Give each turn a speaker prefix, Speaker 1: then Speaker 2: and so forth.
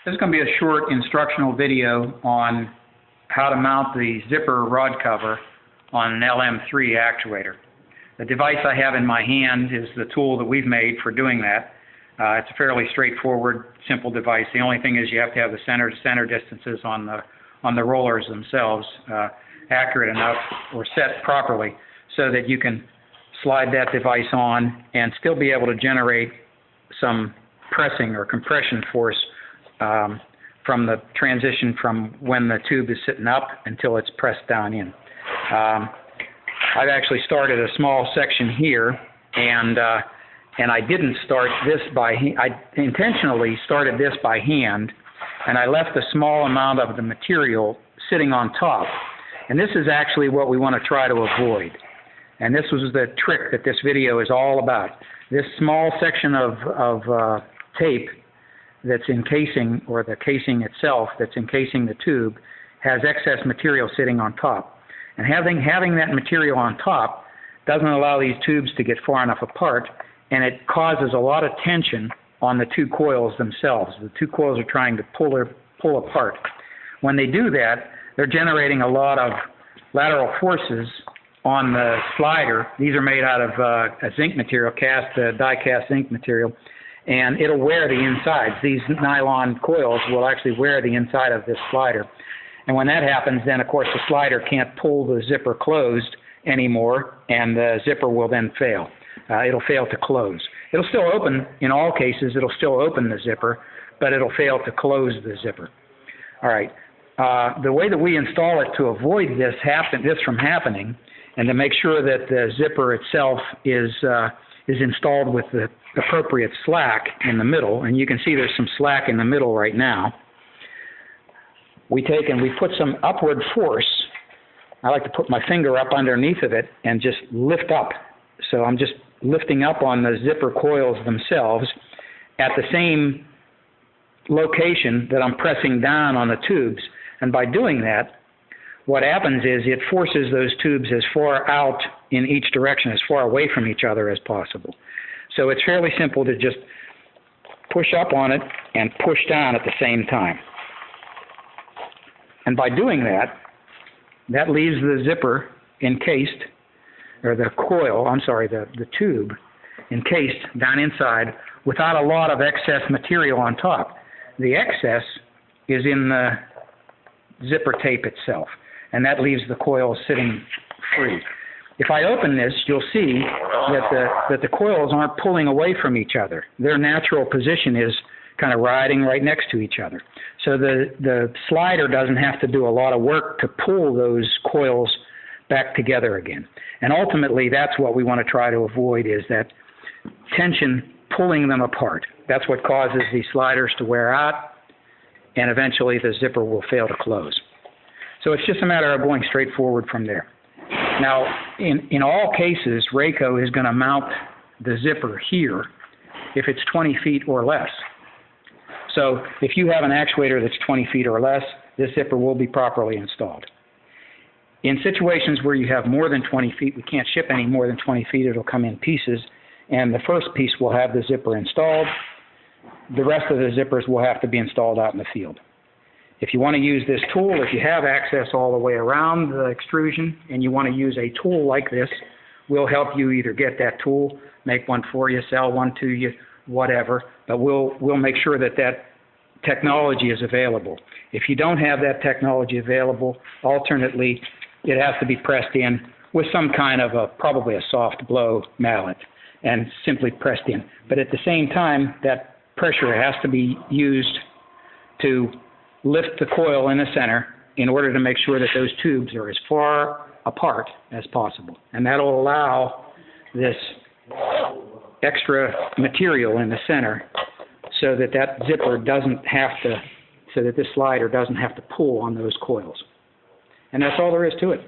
Speaker 1: This is going to be a short instructional video on how to mount the zipper rod cover on an LM3 actuator. The device I have in my hand is the tool that we've made for doing that. It's a fairly straightforward, simple device. The only thing is you have to have the center-to-center distances on the rollers themselves accurate enough or set properly so that you can slide that device on and still be able to generate some pressing or compression force from the transition from when the tube is sitting up until it's pressed down in. I've actually started a small section here, and I didn't start this by hand. I intentionally started this by hand, and I left a small amount of the material sitting on top. And this is actually what we want to try to avoid. And this was the trick that this video is all about. This small section of tape that's encasing, or the casing itself that's encasing the tube, has excess material sitting on top. And having that material on top doesn't allow these tubes to get far enough apart, and it causes a lot of tension on the two coils themselves. The two coils are trying to pull apart. When they do that, they're generating a lot of lateral forces on the slider. These are made out of a zinc material, die-cast zinc material, and it'll wear the insides. These nylon coils will actually wear the inside of this slider. And when that happens, then of course the slider can't pull the zipper closed anymore, and the zipper will then fail. It'll fail to close. It'll still open, in all cases, it'll still open the zipper, but it'll fail to close the zipper. All right. The way that we install it to avoid this from happening, and to make sure that the zipper itself is installed with the appropriate slack in the middle, and you can see there's some slack in the middle right now, we take and we put some upward force. I like to put my finger up underneath of it and just lift up. So I'm just lifting up on the zipper coils themselves at the same location that I'm pressing down on the tubes. And by doing that, what happens is it forces those tubes as far out in each direction, as far away from each other as possible. So it's fairly simple to just push up on it and push down at the same time. And by doing that, that leaves the zipper encased, or the coil, the tube encased down inside without a lot of excess material on top. The excess is in the zipper tape itself, and that leaves the coil sitting free. If I open this, you'll see that the coils aren't pulling away from each other. Their natural position is kind of riding right next to each other. So the slider doesn't have to do a lot of work to pull those coils back together again. And ultimately, that's what we want to try to avoid, is that tension pulling them apart. That's what causes these sliders to wear out, and eventually the zipper will fail to close. So it's just a matter of going straight forward from there. Now, in all cases, RACO is going to mount the zipper here if it's 20 feet or less. So if you have an actuator that's 20 feet or less, this zipper will be properly installed. In situations where you have more than 20 feet, we can't ship any more than 20 feet, it'll come in pieces, and the first piece will have the zipper installed. The rest of the zippers will have to be installed out in the field. If you want to use this tool, if you have access all the way around the extrusion and you want to use a tool like this, we'll help you either get that tool, make one for you, sell one to you, whatever, but we'll make sure that that technology is available. If you don't have that technology available, alternately, it has to be pressed in with some kind of probably a soft blow mallet, and simply pressed in. But at the same time, that pressure has to be used to lift the coil in the center in order to make sure that those tubes are as far apart as possible. And that'll allow this extra material in the center so that that zipper doesn't have to, so that this slider doesn't have to pull on those coils. And that's all there is to it.